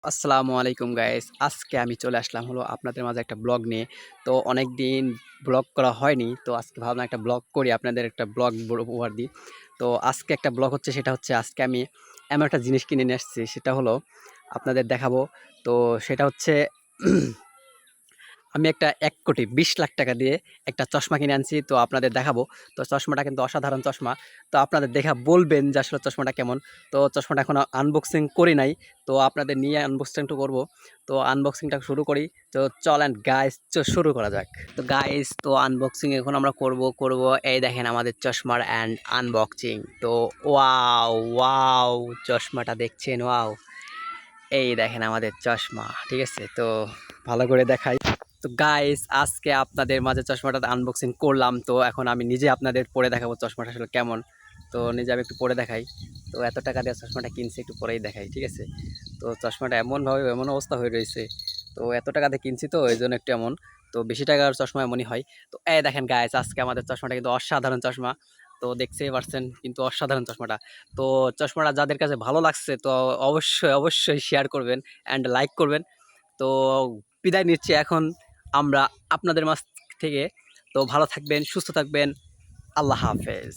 আসসালামু আলাইকুম গাইস। আজকে আমি চলে আসলাম হলো আপনাদের মাঝে একটা ব্লগ নিয়ে। তো অনেকদিন ব্লগ করা হয়নি। তো আজকে ভাবলাম একটা ব্লগ করি, আপনাদের একটা ব্লগ উপহার দিই। তো আজকে একটা ব্লগ হচ্ছে, সেটা হচ্ছে আজকে আমি এমন একটা জিনিস কিনে নিয়ে আসছি, সেটা হলো আপনাদের দেখাবো। তো সেটা হচ্ছে আমি একটা ১,২০,০০,০০০ টাকা দিয়ে একটা চশমা কিনে আনছি। তো আপনাদের দেখাবো। তো চশমাটা কিন্তু অসাধারণ চশমা। তো আপনাদের দেখা বলবেন যে আসলে চশমাটা কেমন। তো চশমাটা এখনো আনবক্সিং করি নাই। তো আপনাদের নিয়ে আনবক্সিংটা করব। তো আনবক্সিংটা শুরু করি। তো চলেন গাইস, শুরু করা যাক। তো গাইস, তো আনবক্সিং এখন আমরা করব। এই দেখেন আমাদের চশমার আনবক্সিং। তো ওয়াও, ওয়াও! চশমাটা দেখছেন? ওয়াও! এই দেখেন আমাদের চশমা। ঠিক আছে? তো ভালো করে দেখাই। তো গাইস, আজকে আপনাদের মাঝে চশমাটা আনবক্সিং করলাম। তো এখন আমি নিজে আপনাদের পরে দেখাবো চশমাটা আসলে কেমন। তো নিজে আমি একটু পরে দেখাই। তো এত টাকা দিয়ে চশমাটা কিনছি, একটু পরেই দেখাই। ঠিক আছে? তো চশমাটা এমনভাবে এমন অবস্থা হয়ে রয়েছে। তো এত টাকা দিয়ে কিনছি, তো এই জন্য একটু এমন। তো বেশি টাকার চশমা এমনই হয়। তো এই দেখেন গাইস, আজকে আমাদের চশমাটা কিন্তু অসাধারণ চশমা। তো দেখতেই পারছেন কিন্তু অসাধারণ চশমাটা। তো চশমাটা যাদের কাছে ভালো লাগছে, তো অবশ্যই শেয়ার করবেন অ্যান্ড লাইক করবেন। তো বিদায় নিচ্ছি এখন আমরা আপনাদের মাঝ থেকে। তো ভালো থাকবেন, সুস্থ থাকবেন। আল্লাহ হাফেজ।